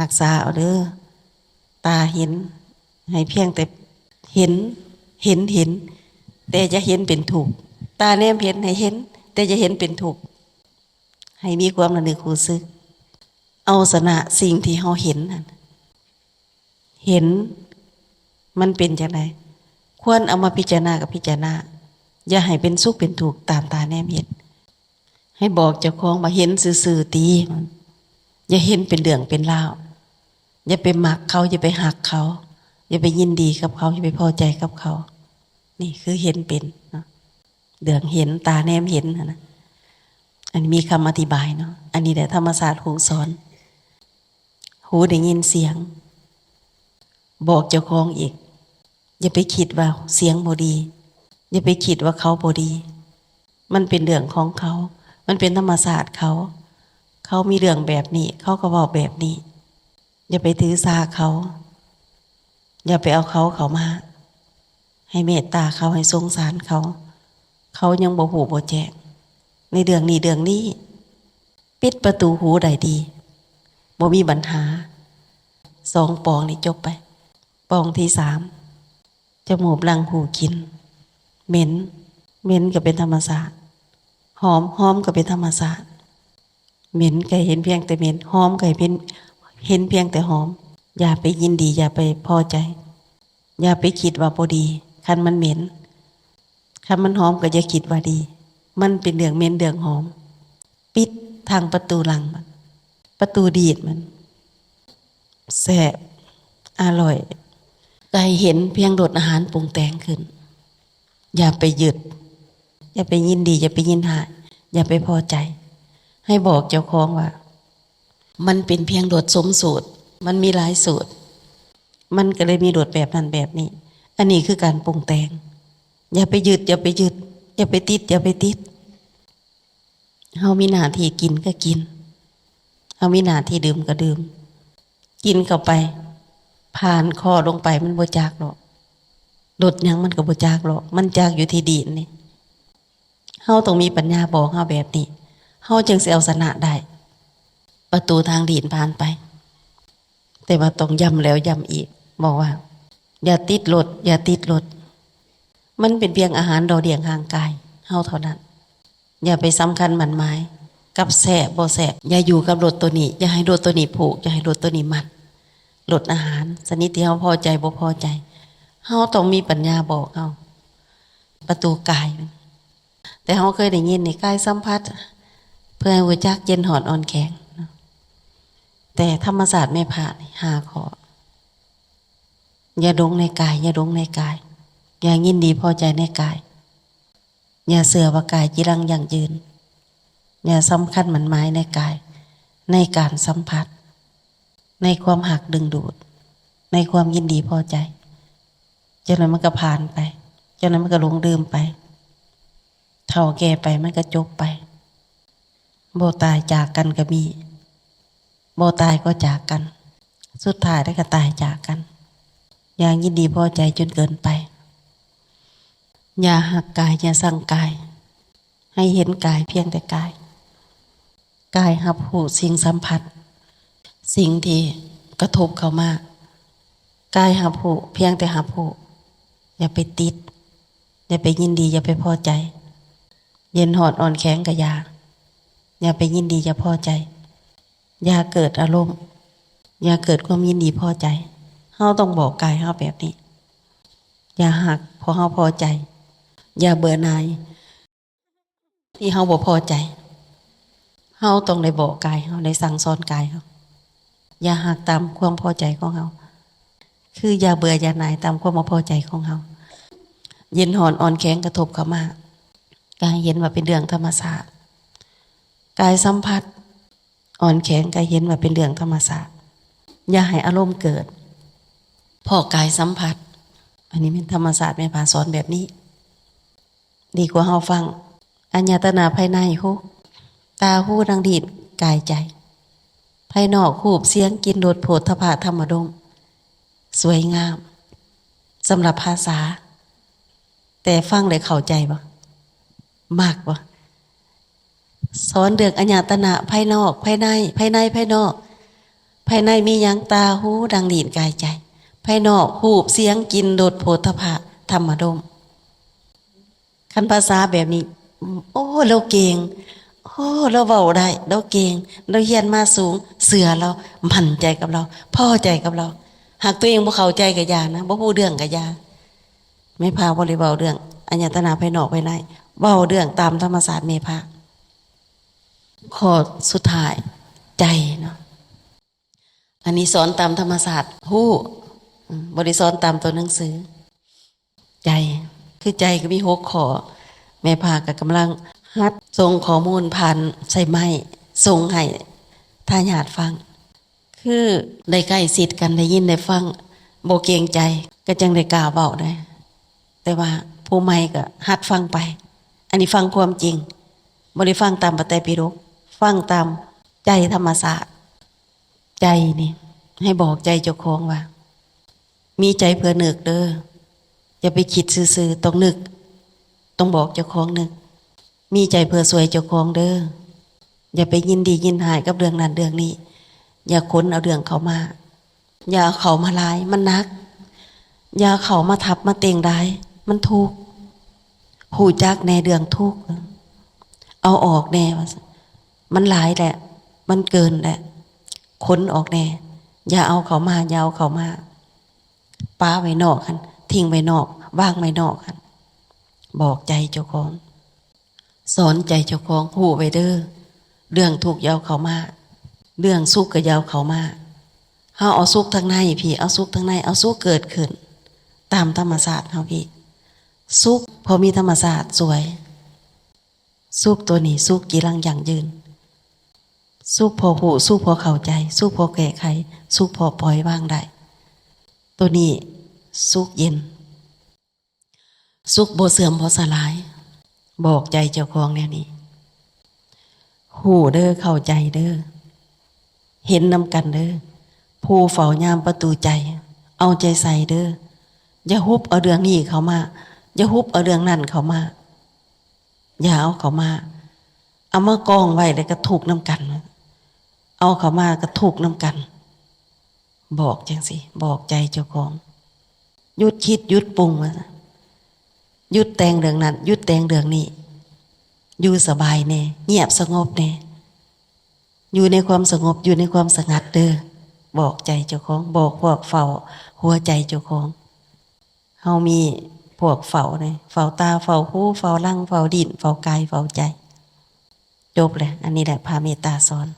รักษาเอาเด้อตาเห็นให้เพียงแต่เห็นแต่จะเห็นเป็นถูกตาแนมเห็นให้เห็นแต่จะเห็นเป็นถูกให้มีความระลึกรู้สึกเอาชนะสิ่งที่เราเห็นนั่นเห็นมันเป็นจังไดควรเอามาพิจารณากับพิจารณาอย่าให้เป็นสุขเป็นทุกข์ตามตาแนมเห็นให้บอกเจ้าของมาเห็นซื่อๆตีมันอย่าเห็นเป็นเรื่องเป็นราวอย่าไปมักเขาอย่าไปหักเขาอย่าไปยินดีกับเขาอย่าไปพอใจกับเขานี่คือเห็นเป็นเนาะเรื่องเห็นตาแนมเห็นนะอันนี้มีคำอธิบายเนาะอันนี้แหละธรรมศาสตร์หูสอนหูได้ยินเสียงบอกเจ้าของอีกอย่าไปคิดว่าเสียงบ่ดีอย่าไปคิดว่าเขาบ่ดีมันเป็นเรื่องของเขามันเป็นธรรมศาสตร์เขามีเรื่องแบบนี้เขาก็บอกแบบนี้อย่าไปถือสาเขาอย่าไปเอาเขามาให้เมตตาเขาให้สงสารเขายังบ่หูบ่แจ้งในเรื่องนี้ปิดประตูหูได้ดีบ่มีปัญหา2 ปองนี่จบไปปองที่ 3จมูกลังหูกินเหม็นก็เป็นธรรมศาสตร์หอมก็เป็นธรรมศาสตร์เหม็นก็เห็นเพียงแต่เหม็นหอมก็เห็นเพียงแต่หอมอย่าไปยินดีอย่าไปพอใจอย่าไปคิดว่าบ่ดีคันมันเหม็นคันมันหอมก็อย่าคิดว่าดีมันเป็นเรื่องเหม็นเรื่องหอมปิดทางประตูหลังมันประตูดีดมันแซ่บอร่อยใจเห็นเพียงรสอาหารปรุงแต่งขึ้นอย่าไปยึดอย่าไปยินดีอย่าไปยินหายอย่าไปพอใจให้บอกเจ้าของว่ามันเป็นเพียงรสสมสูตรมันมีหลายสูตรมันก็เลยมีรสแบบนั้นแบบนี้อันนี้คือการปรุงแต่งอย่าไปยึดอย่าไปติดเฮามีหน้าที่กินก็กินเฮามีหน้าที่ดื่มก็ดื่มกินเข้าไปผ่านคอลงไปมันบ่จากหรอกรสหยังมันก็บ่จากหรอกมันจากอยู่ที่ดินนี่เฮาต้องมีปัญญาบอกเฮาแบบนี้เฮาจึงสิเอาชนะได้ประตูทางดินผ่านไปแต่ว่าต้องย้ำแล้วย้ำอีกบอกว่าอย่าติดรถมันเป็นเพียงอาหารดอเดียงห่างกายเฮาเท่านั้นอย่าไปสำคัญหมั่นหมายกับแสบบ่แสบอย่าอยู่กับรถตัวนี้อย่าให้รถตัวนี้ผูกอย่าให้รถตัวนี้มัดรถอาหารชนิดที่เฮาพอใจบ่พอใจเฮาต้องมีปัญญาบอกเฮาประตูกายแต่เฮาเคยได้ยินในกายสัมผัสเพื่อให้รู้จักเย็นหอนอ่อนแข็งแต่ธรรมศาสตร์ไม่ผ่าน5 ข้ออย่าดงในกายอย่ายินดีพอใจในกายอย่าเสื่อว่ากายจิรังยั่งยืนอย่าสำคัญหมันหมายในกายในการสัมผัสในความหักดึงดูดในความยินดีพอใจจนนั้นมันก็ผ่านไปจนนั้นมันก็หลงลืมไปเฒ่าแก่ไปมันก็จบไปบ่ตายจากกันก็มีบ่ตายก็จากกันสุดท้ายได้ก็ตายจากกันอย่างยินดีพอใจจนเกินไปอย่าหักกายอย่าสั่งกายให้เห็นกายเพียงแต่กายรับรู้สิ่งสัมผัสสิ่งที่กระทบเข้ามากายรับรู้เพียงแต่รับรู้อย่าไปติดอย่าไปยินดีอย่าไปพอใจเย็นหอดอ่อนแข็งก็อย่าไปยินดีอย่าพอใจอย่าเกิดอารมณ์อย่าเกิดความยินดีพอใจเฮาต้องบอกกายเฮาแบบนี้อย่าหักพอเฮาพอใจอย่าเบื่อหน่ายที่เฮาบ่พอใจเฮาต้องได้บอกกายเฮาได้สั่งสอนกายเฮาอย่าหักตามความพอใจของเฮาคืออย่าเบื่ออย่าหน่ายตามความบ่พอใจของเฮาเย็นหอนอ่อนแข็งกระทบเข้ามากายเห็นว่าเป็นเรื่องธรรมชาติกายสัมผัสอ่อนแข็งกายเห็นว่าเป็นเรื่องธรรมชาติอย่าให้อารมณ์เกิดพอกายสัมผัสอันนี้เป็นธรรมศาสตร์แม่พาสอนแบบนี้ดีกว่าเฮาฟังอัญญตนาภายในตาหูดังดีดกายใจภายนอกรูปเสียงกลิ่นรสโผฏฐัพพะธรรมดมสวยงามสำหรับภาษาแต่ฟังเลยเข้าใจบ่มากบ่สอนเรื่องอัญญตนะภายนอกภายในภายนอกภ ภายในมีหยังตาหูดังลิ้นกายใจภายนอกรูปเสียงกลิ่นรสโผฏฐัพพะธรรมารมณ์คันภาษาแบบนี้โอ้เราเก่งโอ้เราเว้าได้เราเก่งเราเรียนมาสูงเสือเรามั่นใจกับเราพอใจกับเราหากตัวเองบ่เข้าใจก็อย่านะบ่ฮู้เรื่องก็อย่าไม่พาบ่ได้เว้าเรื่องอัญญตนาภายนอกภายในเว้าเรื่องตามธรรมศาสตร์เมพาข้อสุดท้ายใจเนาะอันนี้สอนตามธรรมศาสตร์ฮู้บ่ได้สอนตามตัวหนังสือใจคือใจก็มี6ข้อแม่พาก็กำลังฮัดส่งข้อมูลผ่านใส่ไม้ส่งให้ทายาทฟังคือได้ใกล้ชิดกันได้ยินได้ฟังบ่เกรงใจก็จังได้กล้าเว้าได้แต่ว่าผู้ใหม่ก็ฮัดฟังไปอันนี้ฟังความจริงบ่ได้ฟังตามปไตยปิฎกฟังตามใจธรรมศาสตร์ใจนี่ให้บอกใจเจ้าของว่ามีใจเพื่อนึกเด้ออย่าไปคิดซื่อๆต้องนึกต้องบอกเจ้าของนึกมีใจเพื่อสวยเจ้าของเด้ออย่าไปยินดียินหายกับเรื่องนั้นเรื่องนี้อย่าค้นเอาเรื่องเขามาอย่าเขามาลายมันนักอย่าเขามาทับมาเต็งได้มันทุกข์หูจักในเรื่องทุกข์เอาออกแน่มันหลายแหละมันเกินแหละค้นออกแน่อย่าเอาเขามาอย่าเอาเขามาป้าไว้นอกกันทิ้งไว้นอกว่างไว้นอกกันบอกใจเจ้าของสอนใจเจ้าของหูไว้เด้อเรื่องทุกข์ยาวเขามาเรื่องสุขก็ยาวเขามาเฮาเอาสุขทางในพี่เอาสุขทางในเอาสุขเกิดขึ้นตามธรรมศาสตร์เฮาพี่สุขพอมีธรรมศาสตร์สวยสุขตัวนี้สุขกีรังยั่งยืนสุขพอหูสุขพอเข้าใจสุขพอแก้ไขสุขพอปล่อยวางได้ตัวนี้สุขเย็นสุขบ่เสื่อมบ่สลายบอกใจเจ้าของแนวนี้หูเด้อเข้าใจเด้อเห็นนำกันเด้อผู้เฝ้ายามประตูใจเอาใจใส่เด้ออย่าฮุบเอาเรื่องนี้เข้ามาอย่าฮุบเอาเรื่องนั้นเข้ามาอย่าเอาเข้ามาเอามากองไว้แล้วก็ถูกนำกันเอาเข้ามาก็ถูกนำกันบอกจังสิบอกใจเจ้าของหยุดคิดหยุดปรุงมาหยุดแต่งเรื่องนั้นหยุดแต่งเรื่องนี้อยู่สบายแน่เงียบสงบแน่อยู่ในความสงบอยู่ในความสงัดเด้อบอกใจเจ้าของบอกพวกเฝ้าหัวใจเจ้าของเฮามีพวกเฝ้าเนี่ยเฝ้าตาเฝ้าหูเฝ้าร่างเฝ้าดินเฝ้ากายเฝ้าใจจบเลยอันนี้แหละพาเมตตาสอน